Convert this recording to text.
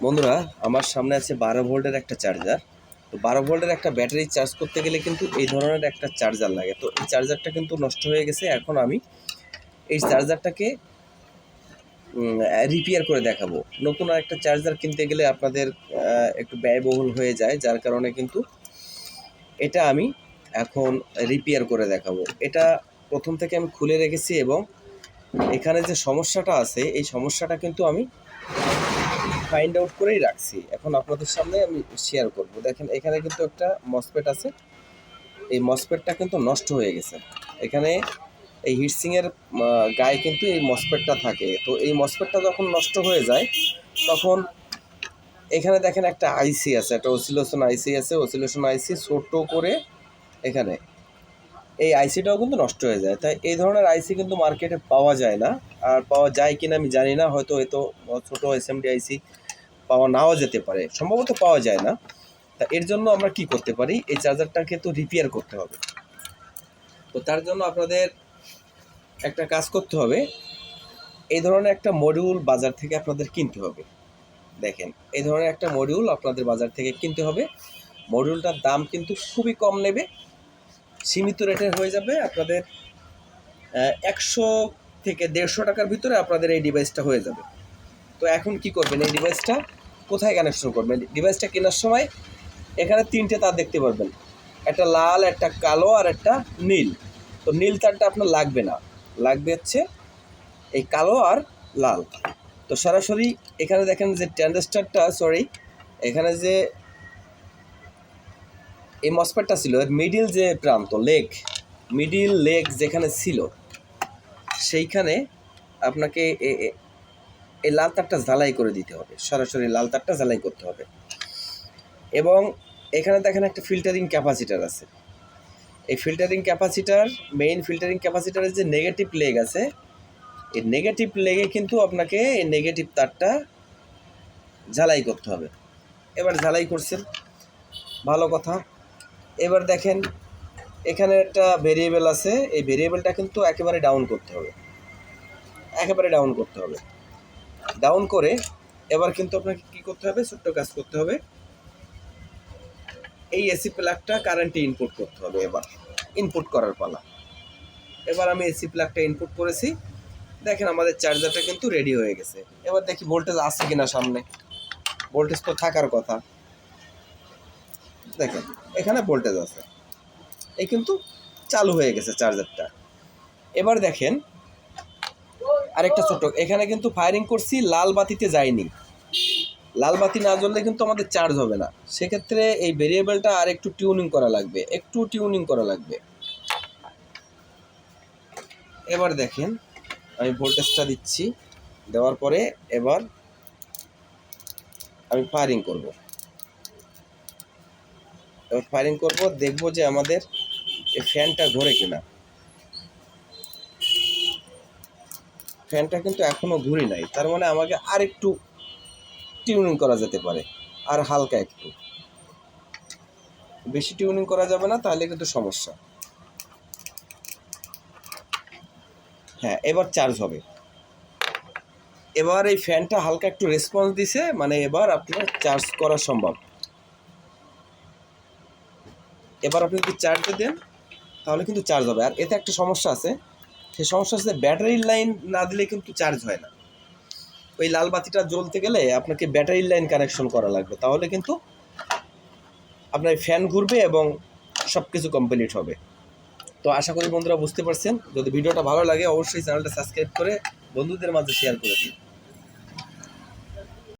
বন্ধুরা, আমার সামনে আছে 12 ভোল্টের একটা চার্জার। তো 12 ভোল্টের একটা ব্যাটারি চার্জ করতে গেলে কিন্তু এই ধরনের একটা চার্জার লাগে। তো এই চার্জারটা কিন্তু নষ্ট হয়ে গেছে। এখন আমি এই চার্জারটাকে রিপেয়ার করে দেখাবো। নতুন আরেকটা চার্জার কিনতে গেলে আপনাদের একটু ব্যয়বহুল হয়ে যায়, যার কারণে কিন্তু এটা আমি এখন রিপেয়ার করে দেখাবো। এটা প্রথম থেকে আমি খুলে রেখেছি এবং এখানে যে সমস্যাটা আছে এই সমস্যাটা কিন্তু আমি ফাইন্ড আউট করেই রাখছি। এখন আপনাদের সামনে আমি শেয়ার করব। দেখেন, এখানে কিন্তু একটা মসফেট আছে। এই মসফেটটা কিন্তু নষ্ট হয়ে গেছে। এখানে এই হিটসিংয়ের গায়ে কিন্তু এই মসফেটটা থাকে। তো এই মসফেটটা যখন নষ্ট হয়ে যায় তখন এখানে দেখেন একটা আইসি আছে, একটা অসিলেশন আইসি আছে। অসিলেশন আইসি ছোটো করে এখানে এই আইসিটাও কিন্তু নষ্ট হয়ে যায়। তাই এই ধরনের আইসি কিন্তু মার্কেটে পাওয়া যায় না। আর পাওয়া যায় কিনা আমি জানি না, হয়তো ছোটো এসএমডি আইসি পাওয়া নাও যেতে পারে, সম্ভবত পাওয়া যায় না। তা এর জন্য আমরা কি করতে পারি, এই চার্জারটাকে তো রিপেয়ার করতে হবে। তো তার জন্য আপনাদের একটা কাজ করতে হবে, এই ধরনের একটা মডিউল বাজার থেকে আপনাদের কিনতে হবে। দেখেন, এই ধরনের একটা মডিউল আপনাদের বাজার থেকে কিনতে হবে। মডিউলটার দাম কিন্তু খুবই কম নেবে, সীমিত রেটের হয়ে যাবে। আপনাদের 100 থেকে 150 টাকার ভিতরে আপনাদের এই ডিভাইসটা হয়ে যাবে। তো এখন কি করবেন, এই ডিভাইসটা কোথায় কানেকশন করবেন? ডিভাইসটা কেনার সময় এখানে 3টে তার দেখতে পারবেন, একটা লাল, একটা কালো আর একটা নীল। তো নীল তারটা আপনার লাগবে না, লাগবে হচ্ছে এই কালো আর লাল। তো সরাসরি এখানে দেখেন যে ট্রানজিস্টরটা, এখানে যে এই মসফেটটা ছিল, এর মিডিল যে প্রান্ত, মিডিল লেগ যেখানে ছিল, সেইখানে আপনাকে এই লাল তারটা ঝালাই করে দিতে হবে। সরাসরি লাল তারটা ঝালাই করতে হবে। এবং এখানে দেখেন একটা ফিল্টারিং ক্যাপাসিটার আছে। এই ফিল্টারিং ক্যাপাসিটার, মেইন ফিল্টারিং ক্যাপাসিটারের যে নেগেটিভ লেগ আছে, এই নেগেটিভ লেগে কিন্তু আপনাকে এই নেগেটিভ তারটা ঝালাই করতে হবে। এবার ঝালাই করছেন, ভালো কথা। এবার দেখেন এখানে একটা ভেরিয়েবল আছে, এই ভেরিয়েবলটা কিন্তু একেবারে ডাউন করতে হবে, ডাউন করে এবার কিন্তু আপনাকে কী করতে হবে, ছোট্ট কাজ করতে হবে। এই এসি প্লাগটা কারেন্টে ইনপুট করতে হবে। এবার ইনপুট করার পালা। এবার আমি এসি প্লাগটা ইনপুট করেছি। দেখেন আমাদের চার্জারটা কিন্তু রেডি হয়ে গেছে। এবার দেখি ভোল্টেজ আছে কিনা সামনে। ভোল্টেজ তো থাকার কথা। দেখেন এখানে ভোল্টেজ আছে, এই কিন্তু চালু হয়ে গেছে চার্জারটা। এবার দেখেন আরেকটা ছোট, এখানে কিন্তু ফায়ারিং করছি, লাল বাতিতে যায়নি। লাল বাতি না জ্বললে কিন্তু আমাদের চার্জ হবে না। সেক্ষেত্রে এই ভেরিয়েবলটা আর একটু টিউনিং করা লাগবে, এবার দেখেন আমি ভোল্টেজটা দিচ্ছি, দেওয়ার পরে এবার আমি ফায়ারিং করব। দেখব যে আমাদের এই ফ্যানটা ঘোরে কিনা। ফ্যানটা কিন্তু এখনো ঘুরি নাই, তার মানে আমাকে আর একটু টিউনিং করা যেতে পারে, আর হালকা একটু। বেশি টিউনিং করা যাবে না, তাহলে কিন্তু সমস্যা। হ্যাঁ, এবার চার্জ হবে। এবার এই ফ্যানটা হালকা একটু রেসপন্স দিছে, মানে এবার আপনার চার্জ করা সম্ভব। এবার আপনি যদি চার্জে দেন তাহলে কিন্তু চার্জ হবে। আর এতে একটা সমস্যা আছে, সেই সমস্যা হচ্ছে ব্যাটারির লাইন না দিলে কিন্তু চার্জ হয় না। ওই লাল বাতিটা জ্বলতে গেলে আপনাকে ব্যাটারির লাইন কানেকশন করা লাগবে, তাহলে কিন্তু আপনার ফ্যান ঘুরবে এবং সব কিছু কমপ্লিট হবে। তো আশা করি বন্ধুরা বুঝতে পারছেন। যদি ভিডিওটা ভালো লাগে অবশ্যই চ্যানেলটা সাবস্ক্রাইব করে বন্ধুদের মাঝে শেয়ার করে দিন।